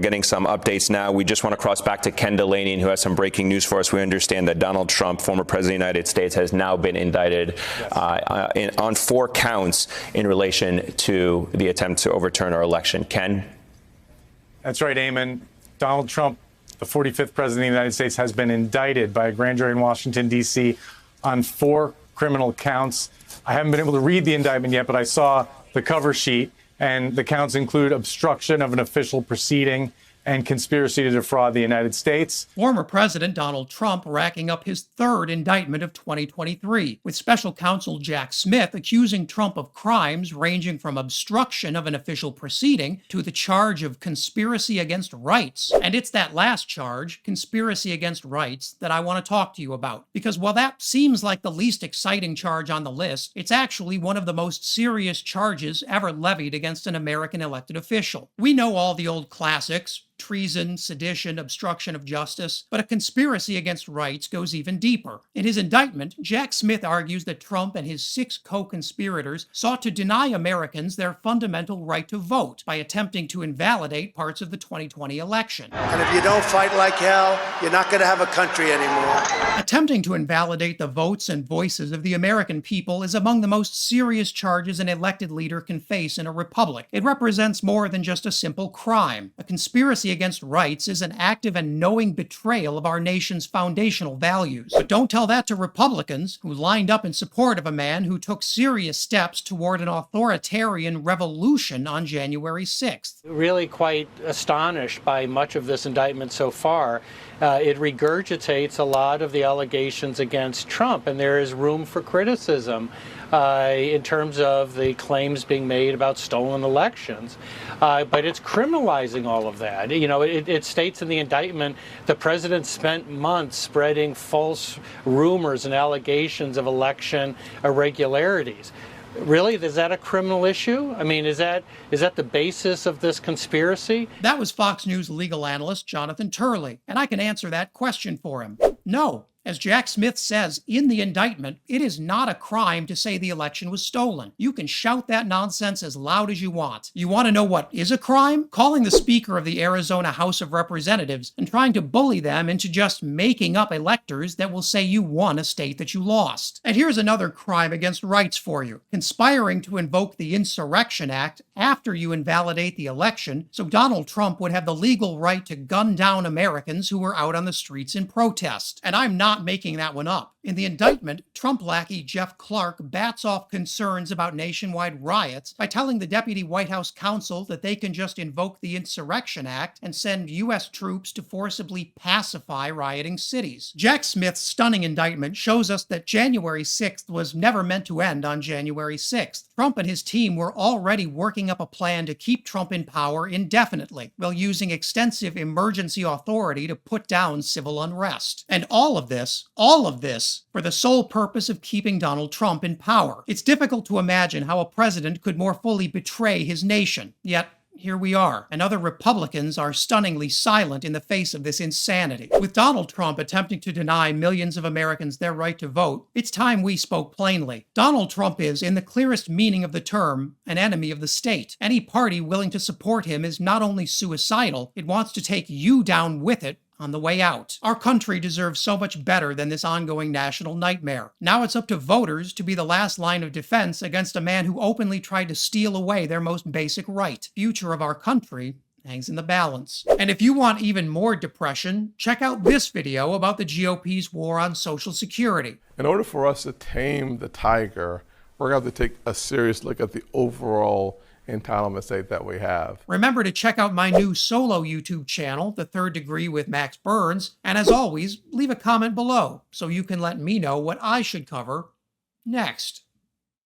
getting some updates now. We just want to cross back to Ken Delaney, who has some breaking news for us. We understand that Donald Trump, former president of the United States, has now been indicted on 4 counts in relation to the attempt to overturn our election. Ken? That's right, Eamon. Donald Trump, the 45th president of the United States, has been indicted by a grand jury in Washington, D.C. on 4 criminal counts. I haven't been able to read the indictment yet, but I saw the cover sheet, and the counts include obstruction of an official proceeding and conspiracy to defraud the United States. Former President Donald Trump racking up his 3rd indictment of 2023, with Special Counsel Jack Smith accusing Trump of crimes ranging from obstruction of an official proceeding to the charge of conspiracy against rights. And it's that last charge, conspiracy against rights, that I want to talk to you about. Because while that seems like the least exciting charge on the list, it's actually one of the most serious charges ever levied against an American elected official. We know all the old classics: treason, sedition, obstruction of justice, but a conspiracy against rights goes even deeper. In his indictment, Jack Smith argues that Trump and his 6 co-conspirators sought to deny Americans their fundamental right to vote by attempting to invalidate parts of the 2020 election. And if you don't fight like hell, you're not going to have a country anymore. Attempting to invalidate the votes and voices of the American people is among the most serious charges an elected leader can face in a republic. It represents more than just a simple crime. A conspiracy against rights is an active and knowing betrayal of our nation's foundational values. But don't tell that to Republicans who lined up in support of a man who took serious steps toward an authoritarian revolution on January 6th. Really quite astonished by much of this indictment so far. It regurgitates a lot of the allegations against Trump, and there is room for criticism in terms of the claims being made about stolen elections. But it's criminalizing all of that. You know, it states in the indictment the president spent months spreading false rumors and allegations of election irregularities. Really? Is that a criminal issue? I mean, is that the basis of this conspiracy? That was Fox News legal analyst Jonathan Turley, and I can answer that question for him. No. As Jack Smith says in the indictment, it is not a crime to say the election was stolen. You can shout that nonsense as loud as you want. You want to know what is a crime? Calling the Speaker of the Arizona House of Representatives and trying to bully them into just making up electors that will say you won a state that you lost. And here's another crime against rights for you: conspiring to invoke the Insurrection Act after you invalidate the election so Donald Trump would have the legal right to gun down Americans who were out on the streets in protest. And I'm not making that one up. In the indictment, Trump lackey Jeff Clark bats off concerns about nationwide riots by telling the deputy White House counsel that they can just invoke the Insurrection Act and send U.S. troops to forcibly pacify rioting cities. Jack Smith's stunning indictment shows us that January 6th was never meant to end on January 6th. Trump and his team were already working up a plan to keep Trump in power indefinitely, while using extensive emergency authority to put down civil unrest. And all of this for the sole purpose of keeping Donald Trump in power. It's difficult to imagine how a president could more fully betray his nation. Yet, here we are, and other Republicans are stunningly silent in the face of this insanity. With Donald Trump attempting to deny millions of Americans their right to vote, it's time we spoke plainly. Donald Trump is, in the clearest meaning of the term, an enemy of the state. Any party willing to support him is not only suicidal, it wants to take you down with it on the way out. Our country deserves so much better than this ongoing national nightmare. Now it's up to voters to be the last line of defense against a man who openly tried to steal away their most basic right. Future of our country hangs in the balance. And if you want even more depression, check out this video about the GOP's war on Social Security. In order for us to tame the tiger, we're going to have to take a serious look at the overall entitlement state that we have. Remember to check out my new solo YouTube channel, The Third Degree with Max Burns, and as always, leave a comment below so you can let me know what I should cover next.